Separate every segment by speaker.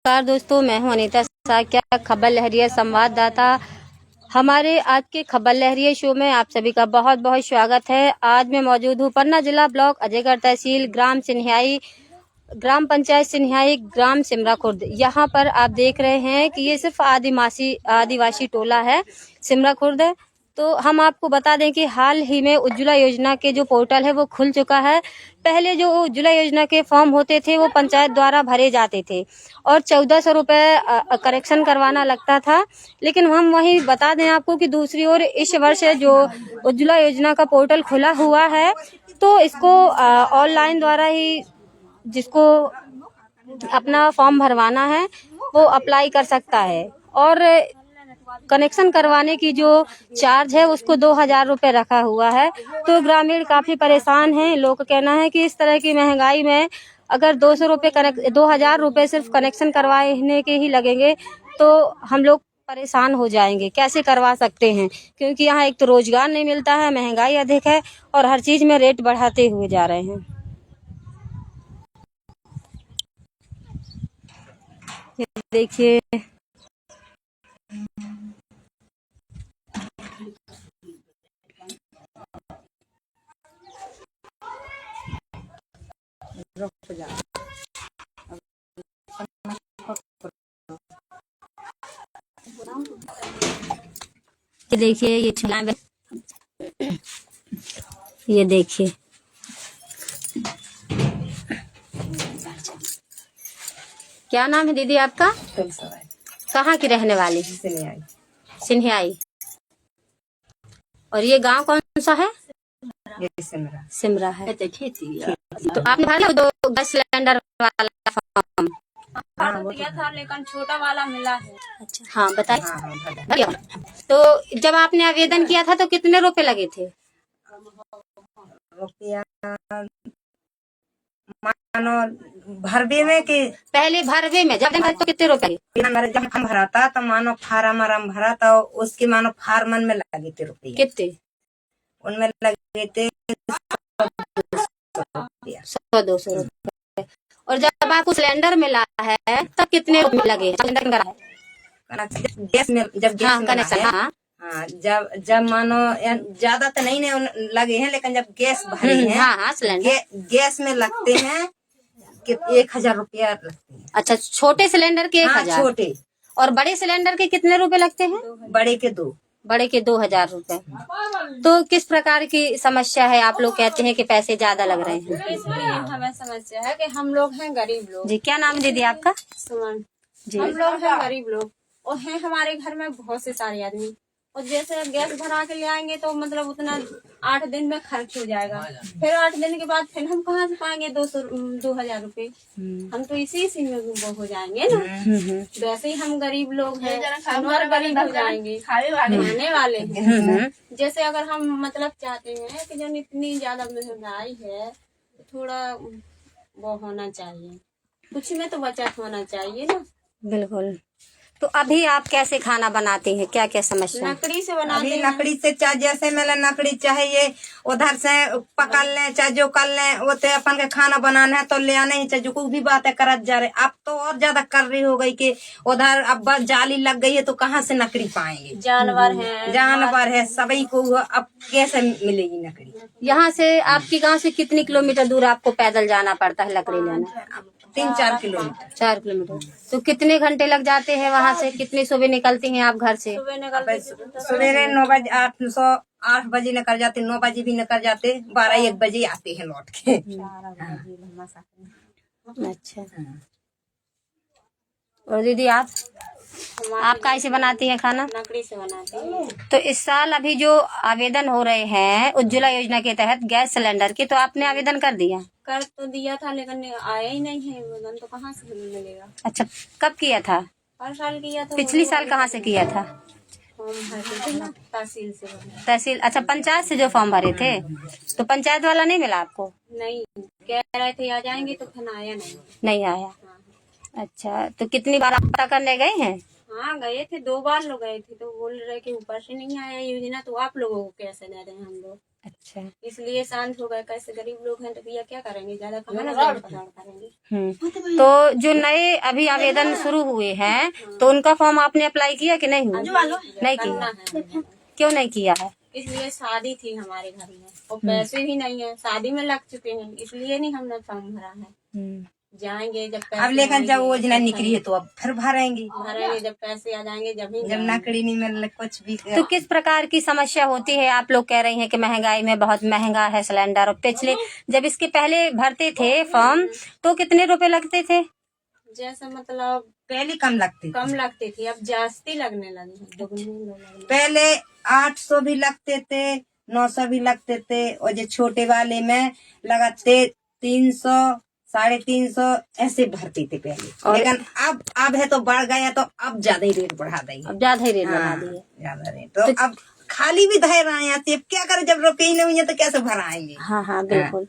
Speaker 1: नमस्कार दोस्तों, मैं हूं अनीता साक्या, खबर लहरिया संवाददाता। हमारे आज के खबर लहरिया शो में आप सभी का बहुत बहुत स्वागत है। आज मैं मौजूद हूं पन्ना जिला ब्लॉक अजयगढ़ तहसील ग्राम पंचायत सिन्हियाई ग्राम सिमरा खुर्द। यहाँ पर आप देख रहे हैं कि ये सिर्फ आदिवासी टोला है सिमरा खुर्द। तो हम आपको बता दें कि हाल ही में उज्ज्वला योजना के जो पोर्टल है वो खुल चुका है। पहले जो उज्ज्वला योजना के फॉर्म होते थे वो पंचायत द्वारा भरे जाते थे और 1400 रुपये करेक्शन करवाना लगता था। लेकिन हम वही बता दें आपको कि दूसरी ओर इस वर्ष जो उज्ज्वला योजना का पोर्टल खुला हुआ है तो इसको ऑनलाइन द्वारा ही जिसको अपना फॉर्म भरवाना है वो अप्लाई कर सकता है और कनेक्शन करवाने की जो चार्ज है उसको 2000 रुपये रखा हुआ है। तो ग्रामीण काफी परेशान हैं। लोग का कहना है कि इस तरह की महंगाई में अगर 2000 रुपये सिर्फ कनेक्शन करवाने के ही लगेंगे तो हम लोग परेशान हो जाएंगे। कैसे करवा सकते हैं, क्योंकि यहाँ एक तो रोजगार नहीं मिलता है, महंगाई अधिक है और हर चीज में रेट बढ़ाते हुए जा रहे हैं। देखिए देखिए ये देखिए क्या नाम है दीदी आपका? कहाँ की रहने वाली? सिन्हियाई। और ये गांव कौन सा है? सिमरा है। तो आपने भरा दो गैस सिलेंडर वाला फॉर्म?
Speaker 2: दिया था लेकिन छोटा वाला मिला है।
Speaker 1: अच्छा, हाँ बताइए। तो जब आपने आवेदन किया था तो कितने रुपए लगे थे?
Speaker 3: रुपया मानो भरवे में कि
Speaker 1: पहले भरवे में जब तो कितने रुपए?
Speaker 3: जब हम भरा था तो मानो फार्म भरा था, उसके मानो फार्मन में लगे थे रुपये।
Speaker 1: कितने?
Speaker 3: उनमें लगे थे
Speaker 1: 100-200 रुपए। और जब आपको सिलेंडर मिला है तब कितने रुपए लगे?
Speaker 3: गैस में जब गैस
Speaker 1: कनेक्शन।
Speaker 3: हाँ जब मानो ज्यादा तो नहीं लगे हैं, लेकिन जब गैस भरे हैं
Speaker 1: हाँ सिलेंडर
Speaker 3: गैस में लगते हैं कि 1000 रुपया लगते हैं।
Speaker 1: अच्छा, छोटे सिलेंडर के 1000?
Speaker 3: छोटे।
Speaker 1: और बड़े सिलेंडर के कितने रुपए लगते हैं?
Speaker 3: बड़े के 2।
Speaker 1: बड़े के 2000 रुपए। तो किस प्रकार की समस्या है? आप लोग कहते हैं कि पैसे ज्यादा लग रहे हैं।
Speaker 2: इसलिए हमें समस्या है कि हम लोग हैं गरीब लोग।
Speaker 1: जी, क्या नाम दीदी आपका?
Speaker 2: सुमन
Speaker 1: जी।
Speaker 2: हम लोग हैं गरीब लोग और हैं हमारे घर में बहुत से सारे आदमी, और जैसे गैस भरा के ले आएंगे तो मतलब उतना 8 दिन में खर्च हो जाएगा। फिर 8 दिन के बाद फिर हम कहाँ से पाएंगे 2000 रुपए? हम तो इसी में वो हो जाएंगे ना। वैसे ही हम गरीब लोग हैं, हम और गरीब हो जाएंगे, खाने वाले हैं। जैसे अगर हम मतलब चाहते हैं कि जब इतनी ज्यादा महंगाई है तो थोड़ा वो होना चाहिए, कुछ में तो बचत होना चाहिए ना।
Speaker 1: बिल्कुल। तो अभी आप कैसे खाना बनाते हैं? क्या क्या समस्या?
Speaker 2: लकड़ी से बनाते हैं।
Speaker 3: लकड़ी से चाहे जैसे मेला लकड़ी चाहिए उधर से पकड़ लें, चाहे जो कर लें, वो तो अपन के खाना बनाना है तो ले आने ही चाहिए। कोई भी बातें करत जा रहे, अब तो और ज्यादा कर रही हो गई कि उधर अब बस जाली लग गई है तो कहाँ से लकड़ी पाएंगे? जानवर है सभी को, अब कैसे मिलेगी लकड़ी?
Speaker 1: यहाँ से आपके गांव से कितनी किलोमीटर दूर आपको पैदल जाना पड़ता है लकड़ी लेना?
Speaker 3: 3-4 किलोमीटर।
Speaker 1: 4 किलोमीटर। तो कितने घंटे लग जाते हैं वहाँ से? कितनी सुबह निकलती हैं आप घर से?
Speaker 3: सवेरे 9 बजे 8 बजे निकल जाते, 9 बजे भी निकल जाते, 12-1 बजे आते हैं लौट के।
Speaker 1: अच्छा। और दीदी आप कैसे बनाती हैं खाना?
Speaker 2: लकड़ी से बनाते हैं।
Speaker 1: तो इस साल अभी जो आवेदन हो रहे हैं उज्ज्वला योजना के तहत गैस सिलेंडर की, तो आपने आवेदन कर दिया?
Speaker 2: कर तो दिया था लेकिन आया ही नहीं है आवेदन, तो कहाँ से मिलेगा?
Speaker 1: अच्छा, कब किया था?
Speaker 2: हर साल किया था।
Speaker 1: पिछली साल कहाँ से किया था?
Speaker 2: तहसील से।
Speaker 1: तहसील? अच्छा, पंचायत से जो फॉर्म भरे थे तो पंचायत वाला नहीं मिला आपको?
Speaker 2: नहीं, कह रहे थे आ जाएंगे तो फिर आया
Speaker 1: नहीं आया। अच्छा, तो कितनी बार आप पता करने गए हैं?
Speaker 2: हाँ गए थे, 2 बार लोग गए थे, तो बोल रहे कि ऊपर से नहीं आया योजना, तो आप लोगों को कैसे दे रहे हैं हम लोग?
Speaker 1: अच्छा।
Speaker 2: इसलिए शांत हो गए। कैसे गरीब लोग हैं तो भैया क्या करेंगे, ज्यादा करेंगे।
Speaker 1: तो जो नए अभी आवेदन शुरू हुए हैं तो उनका फॉर्म आपने अप्लाई किया कि नहीं हुआ? नहीं
Speaker 2: करना
Speaker 1: किया।
Speaker 2: है।
Speaker 1: क्यों नहीं किया है?
Speaker 2: इसलिए शादी थी हमारे घर में और पैसे भी नहीं है, शादी में लग चुके हैं, इसलिए नहीं हमने फॉर्म भरा है। जाएंगे जब पैसे
Speaker 3: अब लेकिन जब
Speaker 2: आएंगे,
Speaker 3: योजना निकली है तो अब फिर भरेंगे।
Speaker 2: जब पैसे आ जाएंगे जब ही
Speaker 3: जब
Speaker 2: जाएंगे।
Speaker 3: नकली नहीं मिल कुछ भी।
Speaker 1: तो किस प्रकार की समस्या होती है? आप लोग कह रही हैं कि महंगाई में बहुत महंगा है सिलेंडर, और पिछले जब इसके पहले भरते थे फॉर्म तो कितने रुपए लगते थे?
Speaker 2: जैसे मतलब
Speaker 3: पहले कम लगते
Speaker 2: थी, अब जास्ती लगने लगी है, दुगनी लगने।
Speaker 3: पहले 800 भी लगते थे, 900 भी लगते थे, और जो छोटे वाले में लगाते 300, 350 ऐसे भरते थे पहले। लेकिन अब है तो बढ़ गया, तो अब ज्यादा ही रेट बढ़ा देंगे।
Speaker 1: अब ज्यादा ही रेट बढ़ा दिए।
Speaker 3: ज्यादा रेट तो अब खाली भी धैर रहे हैं, अब क्या करें, जब रुपये ही नहीं है तो कैसे भराएंगे।
Speaker 1: हाँ बिल्कुल।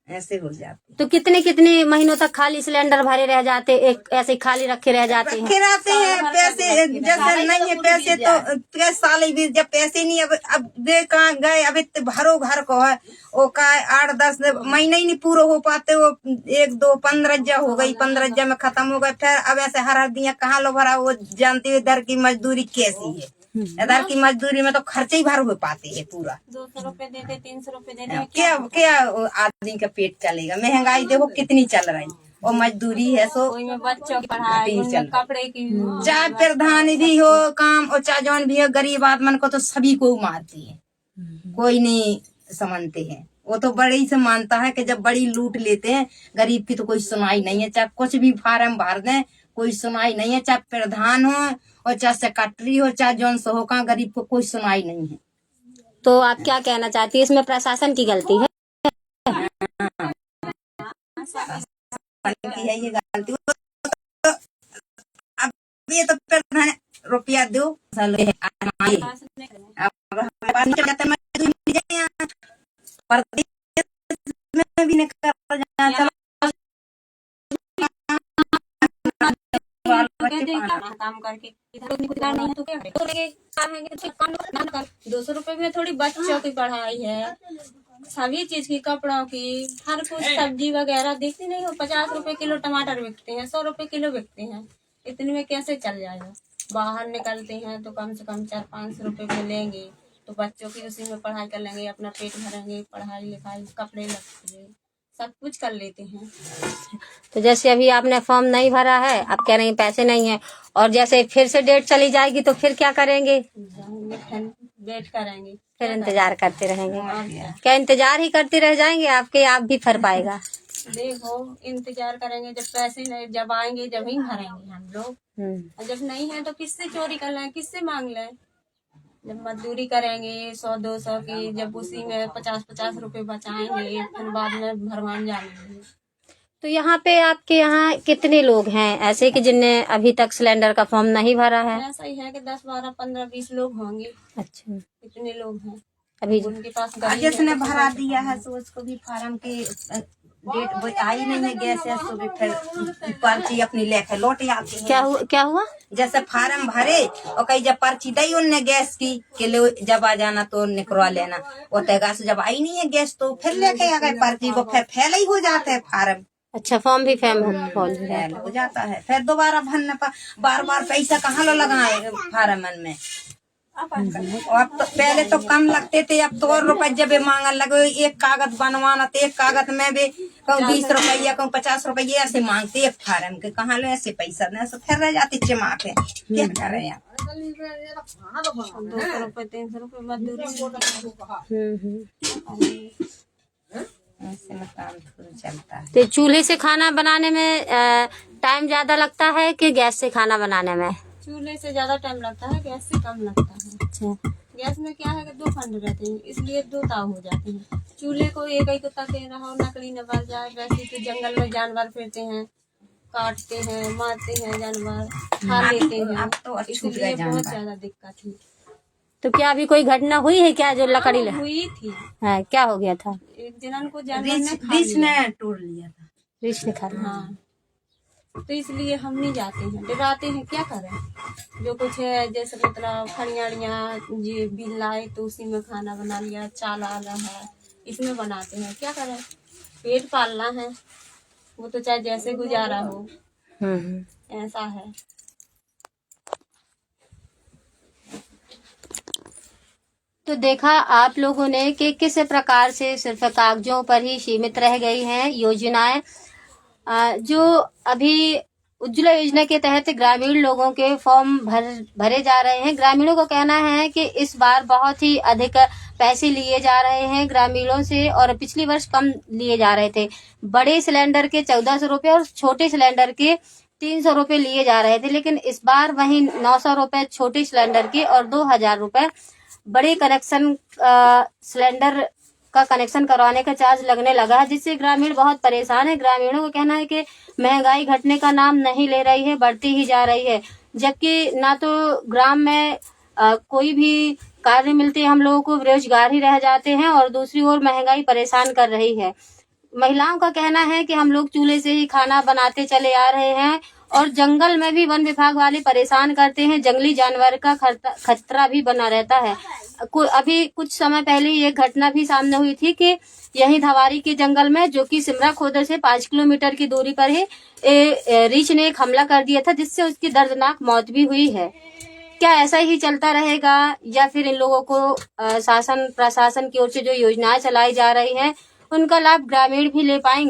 Speaker 3: ऐसे हो जाते।
Speaker 1: तो कितने कितने महीनों तक खाली सिलेंडर भरे रह जाते, एक ऐसे खाली रखे रह जाते हैं?
Speaker 3: रखे रहते हैं पैसे, जैसे नहीं है पैसे तो साल भी जब पैसे नहीं, अब दे कहाँ गए, अब इतने भरो घर को है वो का 8-10 महीने ही नहीं पूरे हो पाते, वो 1-2 15 हो गई, 15 में खत्म हो गए। फिर अब ऐसे हर दिया कहाँ लो भरा, वो जानते हुए इधर की मजदूरी कैसी है। इधर की मजदूरी में तो खर्चे ही भर हो पाते हैं पूरा।
Speaker 2: 200 रुपए देते, 300 रुपए देते,
Speaker 3: क्या आदमी का पेट चलेगा। महंगाई देखो कितनी चल रही, और मजदूरी है सो
Speaker 2: बच्चों की पढ़ाई, कपड़े की,
Speaker 3: चाहे प्रधान भी हो काम और चाहे जौन भी हो, गरीब आदमी को तो सभी को मारती है, कोई नहीं समझते हैं। वो तो बड़े ही से मानता है कि जब बड़ी लूट लेते हैं, गरीब की तो कोई सुनाई नहीं है। चाहे कुछ भी फार्म भर दें कोई सुनाई नहीं है, चाहे प्रधान हो और चाहे सेक्रेटरी हो, चाहे जौन सो हो, कहाँ गरीब को कोई सुनाई नहीं है।
Speaker 1: तो आप क्या कहना चाहती है, इसमें प्रशासन की गलती है?
Speaker 3: की है ये गलती। अब ये तो प्रधान रुपया दो भी नहीं कर
Speaker 2: काम करके इधर नहीं है तो क्या करेंगे। 200 रुपए में थोड़ी बच्चों की पढ़ाई है, सभी चीज की, कपड़ों की, हर कुछ सब्जी वगैरह देखती नहीं हो। 50 रुपए किलो टमाटर बिकते हैं, 100 रुपए किलो बिकते हैं, इतने में कैसे चल जाएगा। बाहर निकलते हैं तो कम से कम 400-500 रुपए में लेंगे, तो बच्चों की उसी में पढ़ाई कर लेंगे, अपना पेट भरेंगे, पढ़ाई लिखाई कपड़े लगते सब कुछ कर लेते हैं।
Speaker 1: तो जैसे अभी आपने फॉर्म नहीं भरा है, आप कह रहे हैं पैसे नहीं है, और जैसे फिर से डेट चली जाएगी तो फिर क्या करेंगे?
Speaker 2: वेट करेंगे,
Speaker 1: फिर इंतजार करते रहेंगे। क्या इंतजार ही करते रह जाएंगे आपके, आप भी भर पाएगा?
Speaker 2: देखो इंतजार करेंगे, जब पैसे नहीं, जब आएंगे जब ही भरेंगे हम लोग। और जब नहीं है तो किससे चोरी कर लें, किससे मांग लें। जब मजदूरी करेंगे 100-200 की, जब उसी में 50-50 रुपए बचाएंगे, फिर बाद में भरवान जाएंगे।
Speaker 1: तो यहाँ पे आपके यहाँ कितने लोग हैं ऐसे कि जिनने अभी तक सिलेंडर का फॉर्म नहीं भरा है?
Speaker 2: ऐसा ही है कि 10, 12, 15, 20 लोग होंगे।
Speaker 1: अच्छा,
Speaker 2: इतने लोग हैं
Speaker 1: अभी
Speaker 2: उनके पास।
Speaker 3: जिसने भरा दिया है तो उसको भी फार्म के डेट आई नहीं है, गैस है, तो भी फिर पर्ची अपनी लेके लौट आती है।
Speaker 1: क्या हुआ?
Speaker 3: जैसे फार्म भरे और कहीं जब पर्ची दी उनने गैस की कि लो जब आ जाना तो निकलवा लेना, वो तैगा से जब आई नहीं है गैस तो फिर लेके आ गए पर्ची को, फिर फैल ही हो जाता है फार्म।
Speaker 1: अच्छा, फॉर्म भी फैल
Speaker 3: हो जाता है, फिर दोबारा भरने पर बार पैसा कहाँ लो लगाए फार्म में। अब तो पहले तो कम लगते थे, अब तो और रुपए जब मांगने लगे। एक कागज बनवाना तो एक कागज में भी कहूँ 20 रुपया, कहूँ 50 रुपये ऐसे मांगते एक फार्म के, कहाँ लो ऐसे पैसा दें, फिर रह जाती चमा के। क्या कर रहे हैं
Speaker 2: 200 रुपए 300 रुपए मजदूरी।
Speaker 3: ऐसे में काम चलता है।
Speaker 1: तो चूल्हे से खाना बनाने में टाइम ज्यादा लगता है कि गैस से खाना बनाने में?
Speaker 2: चूल्हे से ज्यादा टाइम लगता है, गैस से कम लगता है।
Speaker 1: अच्छा,
Speaker 2: गैस में क्या है कि 2 खंड रहते हैं, इसलिए 2 ताव हो जाते हैं। चूल्हे को एक ही को तके रहो, लकड़ी न बच जाए। वैसे तो जंगल में जानवर फिरते हैं, काटते हैं, मारते हैं, जानवर खा लेते हैं, तो इसलिए बहुत ज्यादा दिक्कत है।
Speaker 1: तो क्या अभी कोई घटना हुई है क्या जो लकड़ी
Speaker 2: हुई थी?
Speaker 1: है, क्या हो गया था?
Speaker 2: एक जनन को जानवर ने
Speaker 3: रिछ ने तोड़ लिया था।
Speaker 1: रिछ ने खा लिया।
Speaker 2: हाँ, तो इसलिए हम नहीं जाते हैं, डराते हैं। क्या करें, जो कुछ है जैसे मतलब खड़ियाड़ियाँ ये बिल लाए तो उसी में खाना बना लिया, चाला आला है इसमें बनाते हैं। क्या करें, पेट पालना है, वो तो चाहे जैसे गुजारा हो, ऐसा है।
Speaker 1: तो देखा आप लोगों ने कि किस प्रकार से सिर्फ कागजों पर ही सीमित रह गई हैं योजनाएं। जो अभी उज्ज्वला योजना के तहत ग्रामीण लोगों के फॉर्म भरे जा रहे हैं। ग्रामीणों का कहना है कि इस बार बहुत ही अधिक पैसे लिए जा रहे हैं ग्रामीणों से, और पिछली वर्ष कम लिए जा रहे थे। बड़े सिलेंडर के 1400 रुपए और छोटे सिलेंडर के 300 रुपए लिए जा रहे थे, लेकिन इस बार वहीं 900 रुपए छोटे सिलेंडर के और 2000 रुपए बड़े कनेक्शन सिलेंडर का कनेक्शन करवाने का चार्ज लगने लगा है, जिससे ग्रामीण बहुत परेशान है। ग्रामीणों का कहना है कि महंगाई घटने का नाम नहीं ले रही है, बढ़ती ही जा रही है, जबकि ना तो ग्राम में कोई भी कार्य मिलते हम लोगों को, बेरोजगार ही रह जाते हैं, और दूसरी ओर महंगाई परेशान कर रही है। महिलाओं का कहना है कि हम लोग चूल्हे से ही खाना बनाते चले आ रहे हैं, और जंगल में भी वन विभाग वाले परेशान करते हैं। जंगली जानवर का खतरा भी बना रहता है। अभी कुछ समय पहले एक घटना भी सामने हुई थी कि यहीं धवारी के जंगल में, जो कि सिमरा खोदर से 5 किलोमीटर की दूरी पर है, रीछ ने एक हमला कर दिया था, जिससे उसकी दर्दनाक मौत भी हुई है। क्या ऐसा ही चलता रहेगा, या फिर इन लोगों को शासन प्रशासन की ओर से जो योजनाएं चलाई जा रही हैं उनका लाभ ग्रामीण भी ले पाएंगे?